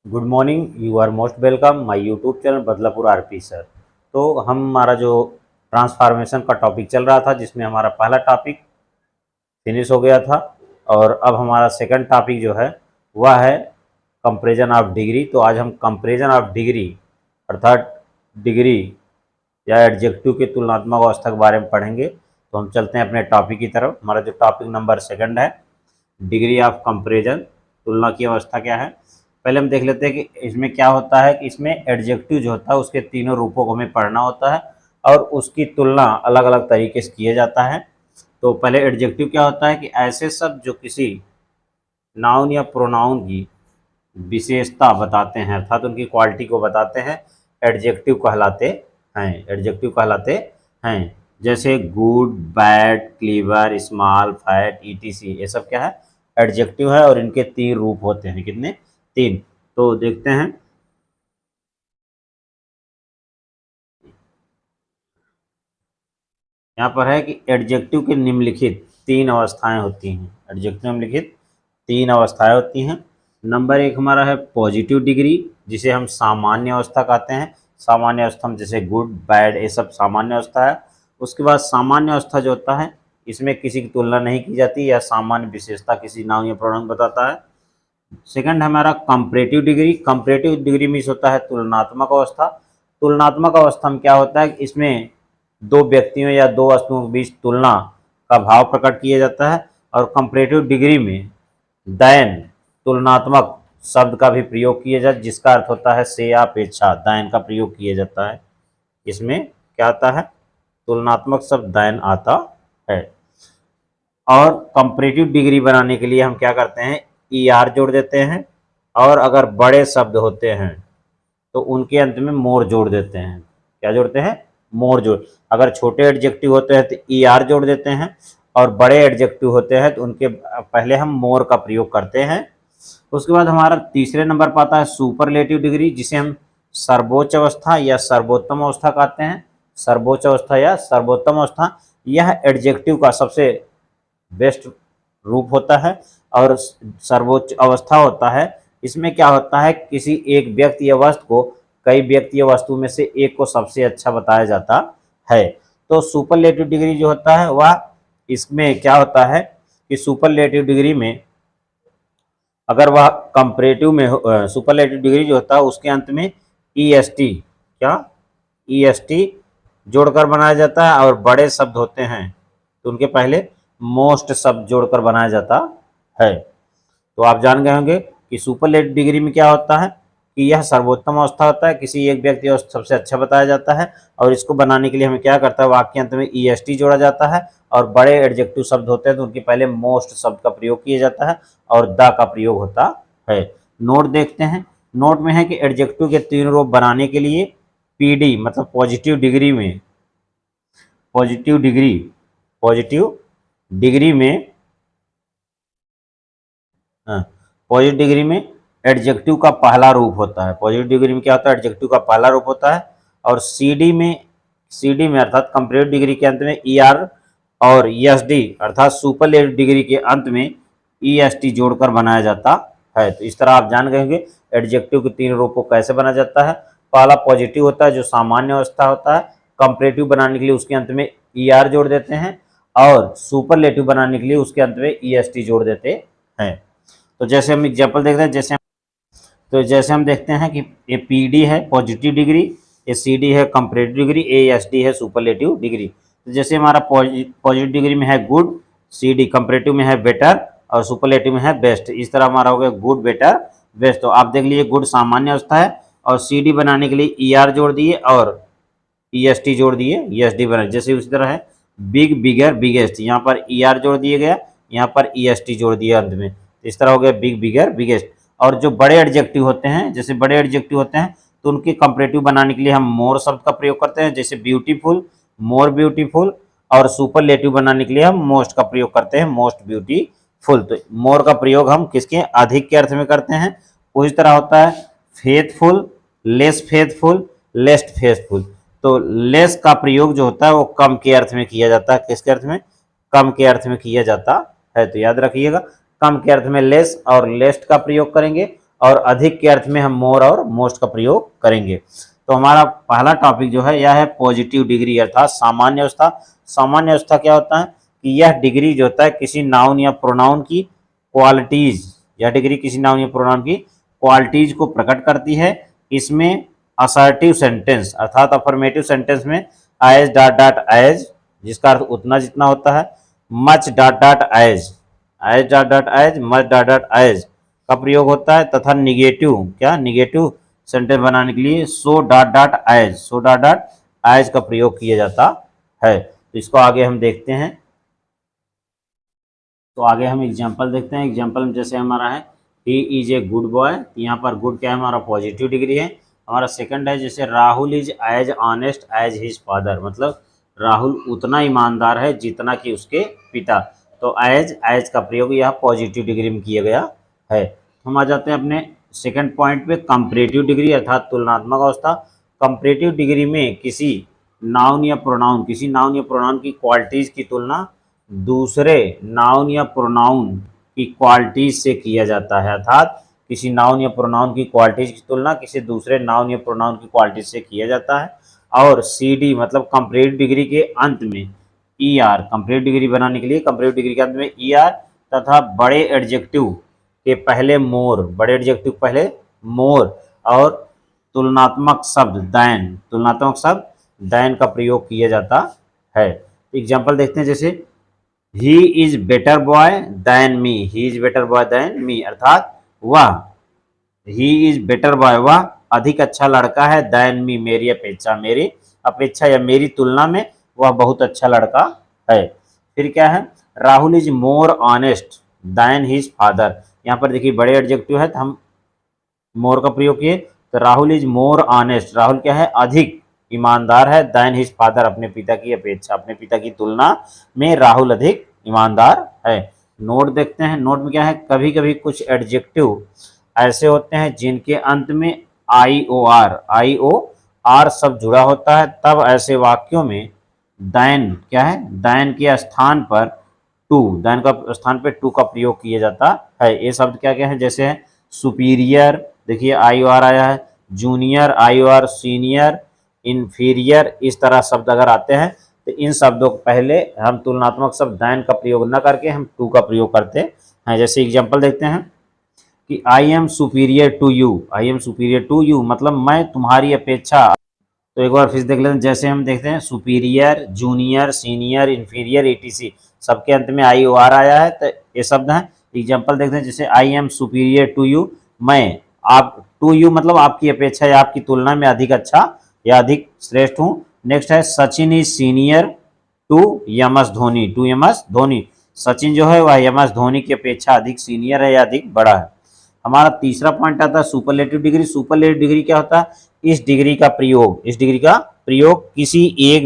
Good morning, you are most welcome my YouTube channel Badlapur RP sir. तो हमारा जो transformation का टॉपिक चल रहा था, जिसमें हमारा पहला टॉपिक फिनिश हो गया था और अब हमारा सेकंड टॉपिक जो है वह है कंपैरिजन ऑफ डिग्री। तो आज हम कंपैरिजन ऑफ डिग्री अर्थात डिग्री या एडजेक्टिव के तुलनात्मक अवस्था के बारे में पढ़ेंगे। तो हम चलते हैं अपने टॉपिक की तरफ। हमारा जो टॉपिक नंबर सेकंड है, डिग्री ऑफ कंपैरिजन, तुलना की अवस्था क्या है। पहले हम देख लेते हैं कि इसमें क्या होता है कि इसमें एडजेक्टिव जो होता है उसके तीनों रूपों को हमें पढ़ना होता है और उसकी तुलना अलग अलग तरीके से किया जाता है। तो पहले एडजेक्टिव क्या होता है कि ऐसे शब्द जो किसी नाउन या प्रोनाउन की विशेषता बताते हैं अर्थात उनकी क्वालिटी को बताते हैं, एडजेक्टिव कहलाते हैं। एडजेक्टिव कहलाते हैं जैसे good, bad, clever, small, fat, ETC, ये सब क्या है, एडजेक्टिव है और इनके तीन रूप होते हैं। कितने? तीन। तो देखते हैं। यहाँ पर है कि एडजेक्टिव के निम्नलिखित तीन अवस्थाएं होती हैं। एडजेक्टिव निम्नलिखित तीन अवस्थाएं होती हैं। नंबर एक हमारा है पॉजिटिव डिग्री, जिसे हम सामान्य अवस्था कहते हैं। सामान्य अवस्था में जैसे गुड, बैड, ये सब सामान्य अवस्था है। उसके बाद सामान्य अवस्था जो होता है इसमें किसी की तुलना नहीं की जाती या सामान्य विशेषता किसी नाउन या प्रोनाउन बताता है। सेकंड हमारा comparative degree. Comparative degree means होता है तुलनात्मक अवस्था। तुलनात्मक अवस्था में क्या होता है कि इसमें दो व्यक्तियों या दो वस्तुओं के बीच तुलना का भाव प्रकट किया जाता है। और कंपैरेटिव डिग्री में दैन, तुलनात्मक शब्द का भी प्रयोग किया जाता है, जिसका अर्थ होता है से या अपेक्षा, दैन का प्रयोग किया जाता है। इसमें क्या आता है? तुलनात्मक शब्द दैन आता है। और कंपैरेटिव डिग्री बनाने के लिए हम क्या करते हैं, ई आर जोड़ देते हैं और अगर बड़े शब्द होते हैं तो उनके अंत में मोर जोड़ देते हैं। क्या जोड़ते हैं? मोर जोड़। अगर छोटे एडजेक्टिव होते हैं तो ई आर जोड़ देते हैं और बड़े एडजेक्टिव होते हैं तो उनके पहले हम मोर का प्रयोग करते हैं। उसके बाद हमारा तीसरे नंबर पर आता है सुपरलेटिव डिग्री, जिसे हम सर्वोच्च अवस्था या सर्वोत्तम अवस्था कहते हैं। सर्वोच्च अवस्था या सर्वोत्तम अवस्था, यह एडजेक्टिव का सबसे बेस्ट रूप होता है और सर्वोच्च अवस्था होता है। इसमें क्या होता है, किसी एक व्यक्ति या वस्तु को कई व्यक्ति या वस्तु में से एक को सबसे अच्छा बताया जाता है। तो सुपरलेटिव डिग्री जो होता है वह, इसमें क्या होता है कि सुपरलेटिव डिग्री में अगर वह कंपैरेटिव में सुपरलेटिव डिग्री जो होता है उसके अंत में ई एस टी, क्या ई एस टी जोड़कर बनाया जाता है। और बड़े शब्द होते हैं तो उनके पहले मोस्ट शब्द जोड़कर बनाया जाता है। तो आप जान गए होंगे कि सुपरलेटिव डिग्री में क्या होता है कि यह सर्वोत्तम अवस्था होता है, किसी एक व्यक्ति को सबसे अच्छा बताया जाता है। और इसको बनाने के लिए हमें क्या करता है, वाक्य अंत में ई एस टी जोड़ा जाता है। और बड़े एडजेक्टिव शब्द होते हैं तो उनके पहले मोस्ट शब्द का प्रयोग किया जाता है और द का प्रयोग होता है। नोट देखते हैं। नोट में है कि एडजेक्टिव के तीन रूप बनाने के लिए पीडी मतलब पॉजिटिव डिग्री में, पॉजिटिव डिग्री में पॉजिटिव डिग्री में एडजेक्टिव का पहला रूप होता है। पॉजिटिव डिग्री में क्या होता है, एडजेक्टिव का पहला रूप होता है। और सीडी में अर्थात कंपैरेटिव डिग्री के अंत में ई आर और एस डी अर्थात सुपरलेटिव डिग्री के अंत में ई एस टी जोड़कर बनाया जाता है। तो इस तरह आप जान गए होंगे एडजेक्टिव के तीन रूपों को कैसे बना जाता है। पहला पॉजिटिव होता है जो सामान्य अवस्था होता है। कंपैरेटिव बनाने के लिए उसके अंत में ई आर जोड़ देते हैं और सुपरलेटिव बनाने के लिए उसके अंत में ई एस टी जोड़ देते हैं। तो जैसे हम एग्जाम्पल देखते हैं, जैसे हम देखते हैं कि ए पी डी है पॉजिटिव डिग्री, ए सी डी है comparative degree, A S D है सुपरलेटिव डिग्री। तो जैसे हमारा पॉजिटिव डिग्री में है गुड, सी डी कंपैरेटिव में है बेटर और सुपरलेटिव में है बेस्ट। इस तरह हमारा हो गया गुड, बेटर, बेस्ट। तो आप देख लीजिए गुड सामान्य अवस्था है और सी डी बनाने के लिए ई आर जोड़ दिए और ई एस टी जोड़ दिए, ई एस डी बना। जैसे उसी तरह है बिग, बिगर, बिगेस्ट, यहाँ पर ई आर जोड़ दिए गया, यहाँ पर ई एस टी जोड़ दिया अंत में। इस तरह हो गया बिग, बिगर, बिगेस्ट। और जो बड़े एडजेक्टिव होते हैं, जैसे बड़े एडजेक्टिव होते हैं तो उनके कंपैरेटिव बनाने के लिए हम मोर शब्द का प्रयोग करते हैं, जैसे ब्यूटीफुल, मोर ब्यूटीफुल। और सुपरलेटिव बनाने के लिए हम मोस्ट का प्रयोग करते हैं, मोस्ट ब्यूटीफुल। तो मोर का प्रयोग हम किसके, अधिक के अर्थ में करते हैं। उसी तरह होता है फेथफुल, लेस फेथफुल, लेस्ट फेथफुल। तो लेस का प्रयोग जो होता है वो कम के अर्थ में किया जाता है। किसके अर्थ में? कम के अर्थ में किया जाता है। तो याद रखिएगा, कम के अर्थ में लेस और लेस्ट का प्रयोग करेंगे और अधिक के अर्थ में हम मोर और मोस्ट का प्रयोग करेंगे। तो हमारा पहला टॉपिक जो है यह है पॉजिटिव डिग्री अर्थात सामान्य अवस्था। सामान्य अवस्था क्या होता है कि यह डिग्री जो होता है किसी नाउन या प्रोनाउन की क्वालिटीज, यह डिग्री किसी नाउन या प्रोनाउन की क्वालिटीज को प्रकट करती है। इसमें असर्टिव सेंटेंस अर्थात अफर्मेटिव सेंटेंस में एज डॉट डॉट एज, जिसका अर्थ उतना जितना होता है, much dot dot as, as dot dot as, much dot dot as का प्रयोग होता है, तथा निगेटिव क्या निगेटिव सेंटेंस बनाने के लिए so dot dot as, so dot dot as का प्रयोग किया जाता है। तो इसको आगे हम देखते हैं। तो आगे हम एग्जाम्पल देखते हैं। एग्जाम्पल में जैसे हमारा है he is a good boy, यहाँ पर गुड क्या है हमारा पॉजिटिव डिग्री है। हमारा सेकंड है जैसे Rahul is as honest as his father, मतलब राहुल उतना ईमानदार है जितना कि उसके पिता। तो एज का प्रयोग यह पॉजिटिव डिग्री में किया गया है। हम आ जाते हैं अपने सेकंड पॉइंट पे, कंपैरेटिव डिग्री अर्थात तुलनात्मक अवस्था। कंपैरेटिव डिग्री में किसी नाउन या प्रोनाउन की क्वालिटीज की तुलना दूसरे नाउन या प्रोनाउन की क्वालिटीज से किया जाता है, अर्थात किसी नाउन या प्रोनाउन की क्वालिटीज की तुलना किसी दूसरे नाउन या प्रोनाउन की क्वालिटीज से किया जाता है। और CD मतलब कंपैरेटिव डिग्री के अंत में ER, कंपैरेटिव डिग्री बनाने के लिए कंपैरेटिव डिग्री के अंत में ER तथा बड़े एडजेक्टिव के पहले मोर, बड़े एडजेक्टिव पहले मोर और तुलनात्मक शब्द दैन का प्रयोग किया जाता है। एग्जाम्पल देखते हैं जैसे he is better boy than me, he is better boy than me अर्थात वह, ही इज बेटर बॉय वह अधिक अच्छा लड़का है, दैन मी मेरी अपेक्षा या मेरी तुलना में वह बहुत अच्छा लड़का है। फिर क्या है, Rahul is more honest than his father, यहाँ पर देखिए बड़े एडजेक्टिव है तो हम मोर का प्रयोग किए। तो Rahul is more honest, Rahul क्या है अधिक ईमानदार है, दैन हिज फादर अपने पिता की अपेक्षा, अपने पिता की तुलना में राहुल अधिक ईमानदार है। नोट देखते हैं, नोट में क्या है, कभी कभी कुछ एडजेक्टिव ऐसे होते हैं जिनके अंत में IOR शब्द जुड़ा होता है, तब ऐसे वाक्यों में दैन क्या है, दैन के स्थान पर दैन का स्थान पर टू का प्रयोग किया जाता है। ये शब्द क्या क्या है, जैसे है सुपीरियर, देखिए IOR आया है, जूनियर IOR, सीनियर, इन्फीरियर, इस तरह शब्द अगर आते हैं तो इन शब्दों को पहले हम तुलनात्मक शब्द दैन का प्रयोग न करके हम टू का प्रयोग करते हैं। जैसे एग्जाम्पल देखते हैं कि I am superior to you मतलब मैं तुम्हारी अपेक्षा। तो एक बार फिर देख लेते हैं, जैसे हम देखते हैं superior, junior, senior, inferior, ETC सबके अंत में IOR आया है, तो ये शब्द हैं। एग्जाम्पल देखते हैं जैसे I am superior to you, मैं आप, टू यू मतलब आपकी अपेक्षा या आपकी तुलना में अधिक अच्छा या अधिक श्रेष्ठ हूँ। नेक्स्ट है Sachin is senior to MS Dhoni, Sachin जो है वह MS धोनी की अपेक्षा अधिक सीनियर है या अधिक बड़ा है। हमारा तीसरा पॉइंट आता है सुपरलेटिव डिग्री। सुपरलेटिव डिग्री क्या होता है, इस डिग्री का प्रयोग किसी एक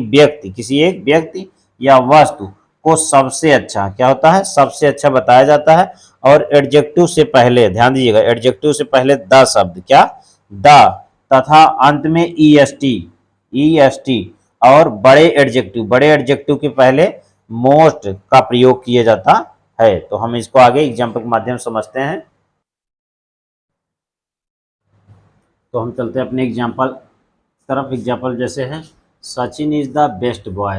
व्यक्ति या वस्तु को सबसे अच्छा क्या होता है, सबसे अच्छा बताया जाता है। और एडजेक्टिव से पहले ध्यान दीजिएगा, एडजेक्टिव से पहले द शब्द क्या, द तथा अंत में EST और बड़े एडजेक्टिव के पहले मोस्ट का प्रयोग किया जाता है। तो हम इसको आगे एग्जाम्पल के माध्यम से समझते हैं। तो हम चलते हैं अपने एग्जाम्पल तरफ। एग्जाम्पल जैसे है Sachin is the best boy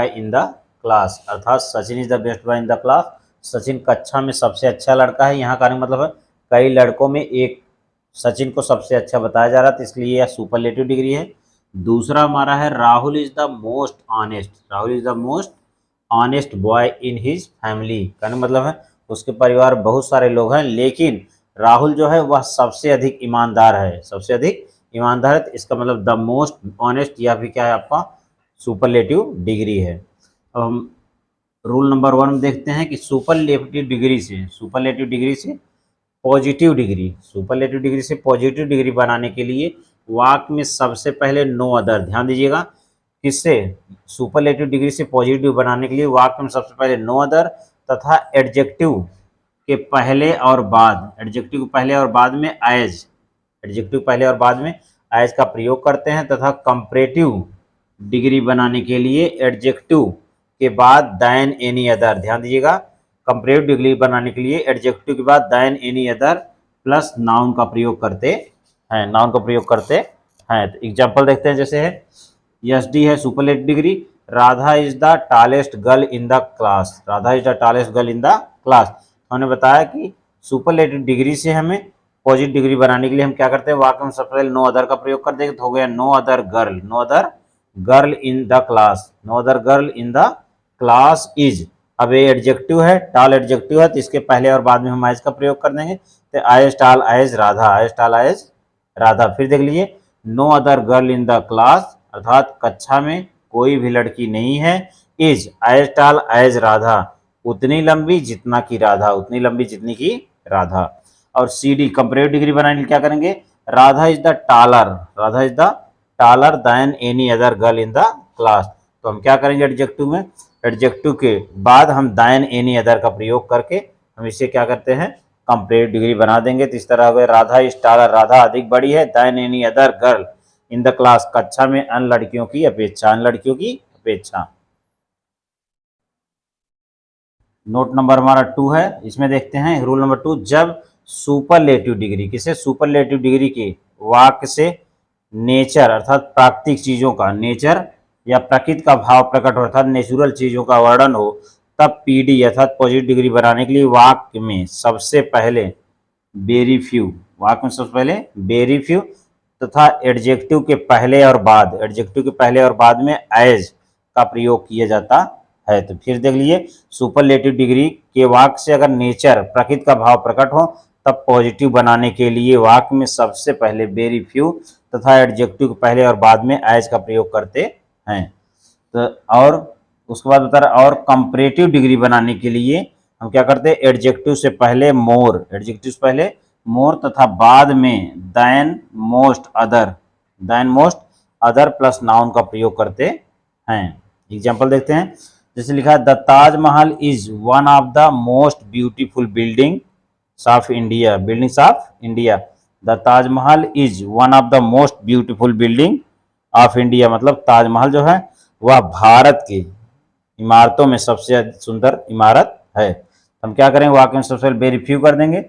in the class, अर्थात Sachin is the best boy in the class, Sachin कक्षा में सबसे अच्छा लड़का है। यहाँ का मतलब है कई लड़कों में एक सचिन को सबसे अच्छा बताया जा रहा था, इसलिए यह सुपरलेटिव डिग्री है। दूसरा हमारा है Rahul is the most honest boy in his family, कहने मतलब है उसके परिवार बहुत सारे लोग हैं लेकिन राहुल जो है वह सबसे अधिक ईमानदार है, तो इसका मतलब द मोस्ट ऑनेस्ट, यह भी क्या है आपका सुपरलेटिव डिग्री है। अब हम रूल नंबर 1 में देखते हैं कि सुपरलेटिव डिग्री से पॉजिटिव डिग्री बनाने के लिए वाक्य में सबसे पहले नो अदर, ध्यान दीजिएगा किससे, सुपरलेटिव डिग्री से पॉजिटिव बनाने के लिए वाक्य में सबसे पहले नो अदर तथा एडजेक्टिव के पहले और बाद में एज का प्रयोग करते हैं तथा कंपैरेटिव डिग्री बनाने के लिए एडजेक्टिव के बाद दैन एनी अदर, ध्यान दीजिएगा कंपैरेटिव डिग्री बनाने के लिए एडजेक्टिव के बाद than any other plus noun का प्रयोग करते हैं, नाउन का प्रयोग करते हैं। तो एग्जाम्पल देखते हैं, जैसे है यस डी है superlative degree, Radha is the tallest girl in the class, Radha is the tallest girl in the class. हमने बताया कि सुपरलेटिव डिग्री से हमें पॉजिटिव डिग्री बनाने के लिए हम क्या करते हैं, वाक्य में सबसे पहले नो अदर का प्रयोग कर देंगे तो हो गया no other girl, no other girl in the class, no other girl in the class is. अब ये एडजेक्टिव है, टॉल एडजेक्टिव है, तो इसके पहले और बाद में हम एज का प्रयोग कर देंगे, तो as tall as Radha, as tall as Radha. फिर देख लीजिए no other girl in the class, अर्थात कक्षा में कोई भी लड़की नहीं है, is as tall as Radha, उतनी लंबी जितना की राधा, उतनी लंबी जितनी की राधा। और सी डी कंपेरेटिव डिग्री बनाने के लिए क्या करेंगे, Radha is the taller, Radha is the taller than any other girl in the class. तो हम क्या करेंगे एडजेक्टिव में, एडजेक्टिव के बाद हम देन एनी अदर का प्रयोग करके हम इसे क्या करते हैं कंपेरेटिव डिग्री बना देंगे। तो इस तरह हो गया राधा इज टॉलर, राधा अधिक बड़ी है, than any other girl in the class, कक्षा में अन्य लड़कियों की अपेक्षा, अन्य लड़कियों की अपेक्षा। नोट नंबर हमारा 2 है, इसमें देखते हैं रूल नंबर 2, जब सुपरलेटिव डिग्री, किसे सुपरलेटिव डिग्री के वाक्य से नेचर अर्थात प्राकृतिक चीजों का, नेचर या प्रकृति का भाव प्रकट हो अर्थात नेचुरल चीजों का वर्णन हो, तब पीडी अर्थात पॉजिटिव डिग्री बनाने के लिए वाक्य में सबसे पहले वेरी फ्यू, वाक्य में सबसे पहले वेरी फ्यू तथा एडजेक्टिव के पहले और बाद, एडजेक्टिव के पहले और बाद में एज का प्रयोग किया जाता है। तो फिर देख लीजिए सुपरलेटिव डिग्री के वाक्य से अगर नेचर प्रकृति का भाव प्रकट हो तब पॉजिटिव बनाने के लिए वाक्य में सबसे पहले वेरी फ्यू तथा एडजेक्टिव के पहले और बाद में एज का प्रयोग करते हैं। तो और उसके बाद बता रहा, और कंपैरेटिव डिग्री बनाने के लिए हम क्या करते हैं, एडजेक्टिव से पहले मोर, एडजेक्टिव से पहले मोर तथा बाद में than most other, than most other plus noun का प्रयोग करते हैं। एग्जाम्पल देखते हैं, जैसे लिखा है the Taj Mahal is one of the most beautiful buildings of India, buildings of India, the Taj Mahal is one of the most beautiful building of India, मतलब ताजमहल जो है वह भारत की इमारतों में सबसे सुंदर इमारत है। हम क्या करेंगे, वाक्य में सबसे पहले वेरी फ्यू कर देंगे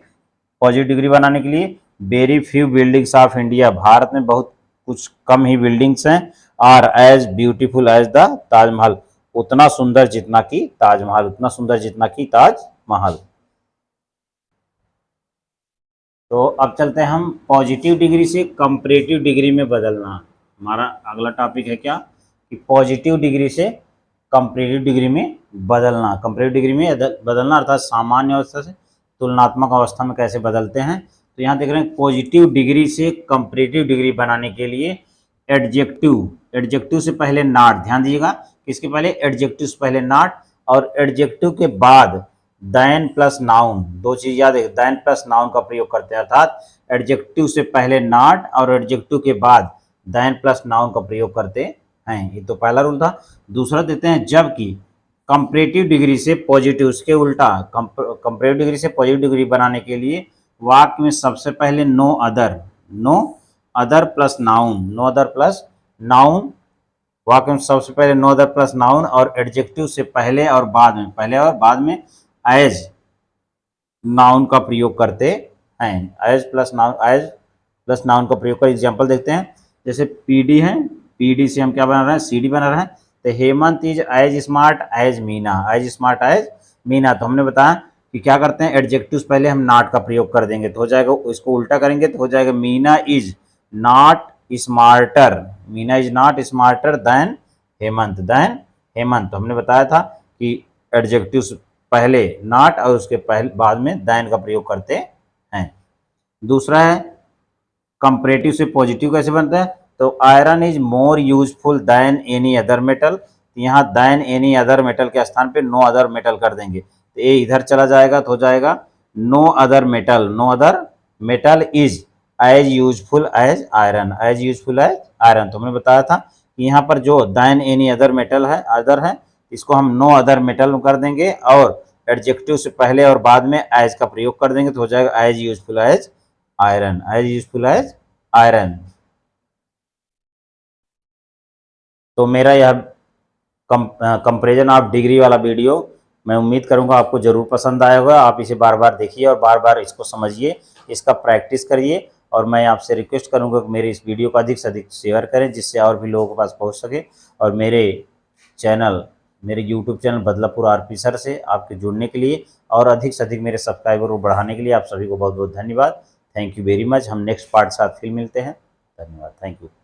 पॉजिटिव डिग्री बनाने के लिए, very few buildings of India, Bharat में बहुत कुछ कम ही बिल्डिंग्स हैं, are as beautiful as the Taj Mahal, उतना सुंदर जितना की ताजमहल, उतना सुंदर जितना की ताजमहल। तो अब चलते हैं हम पॉजिटिव डिग्री से कंपैरेटिव डिग्री में बदलना। हमारा अगला टॉपिक है क्या, कि पॉजिटिव डिग्री से कंपैरेटिव डिग्री में बदलना, कंपैरेटिव डिग्री में बदलना अर्थात सामान्य अवस्था से तुलनात्मक अवस्था में कैसे बदलते हैं। तो यहाँ देख रहे हैं पॉजिटिव डिग्री से कंपैरेटिव डिग्री बनाने के लिए एडजेक्टिव, एडजेक्टिव से पहले नॉट, ध्यान दीजिएगा किसके पहले, एडजेक्टिव से पहले नॉट और एडजेक्टिव के बाद देन प्लस नाउन, दो चीज याद है, देन प्लस नाउन का प्रयोग करते हैं, अर्थात एडजेक्टिव से पहले नॉट और एडजेक्टिव के बाद देन प्लस नाउन का प्रयोग करते हैं। ये तो पहला रूल था। दूसरा देते हैं, जबकि कंपैरेटिव डिग्री से पॉजिटिव, उसके उल्टा कंपैरेटिव डिग्री से पॉजिटिव डिग्री बनाने के लिए वाक्य में सबसे पहले no other, no other plus noun, no other plus noun, वाक्य में सबसे पहले नो अदर प्लस नाउन और एडजेक्टिव से पहले और बाद में, पहले और बाद में एज नाउन का प्रयोग करते हैं, as plus noun, as plus noun का प्रयोग कर एग्जाम्पल देखते हैं, जैसे पीडी है, पीडी से हम क्या बना रहे हैं, सीडी बना रहे हैं। तो Hemant is as smart as Meena, as smart as Meena. तो हमने बताया कि क्या करते हैं, एडजेक्टिव पहले हम नॉट का प्रयोग कर देंगे तो हो जाएगा, इसको उल्टा करेंगे तो हो जाएगा Meena is not smarter, Meena is not smarter than Hemant, than Hemant. तो हमने बताया था कि एडजेक्टिव पहले नॉट और उसके पहले बाद में देन का प्रयोग करते हैं। दूसरा है कंपैरेटिव से पॉजिटिव कैसे बनता है, तो iron is more useful than any other metal, यहाँ देन एनी अदर मेटल के स्थान पे नो अदर मेटल कर देंगे, तो ये इधर चला जाएगा तो हो जाएगा no other metal, no other metal is as useful as iron, as useful as iron. तो हमने बताया था कि यहाँ पर जो देन एनी अदर मेटल है, अदर है, इसको हम नो अदर मेटल कर देंगे और एडजेक्टिव से पहले और बाद में एज का प्रयोग कर देंगे तो हो जाएगा as useful as iron, as useful as iron. तो मेरा यह कंपैरिजन ऑफ डिग्री वाला वीडियो मैं उम्मीद करूंगा आपको ज़रूर पसंद आया होगा। आप इसे बार बार देखिए और बार बार इसको समझिए, इसका प्रैक्टिस करिए। और मैं आपसे रिक्वेस्ट करूंगा कि मेरे इस वीडियो को अधिक से अधिक शेयर करें, जिससे और भी लोगों के पास पहुंच सके। और मेरे YouTube channel Badlapur RP sir से आपके जुड़ने के लिए और अधिक से अधिक मेरे सब्सक्राइबर को बढ़ाने के लिए आप सभी को बहुत बहुत धन्यवाद। Thank you very much. हम नेक्स्ट पार्ट साथ फिर मिलते हैं। धन्यवाद। Thank you.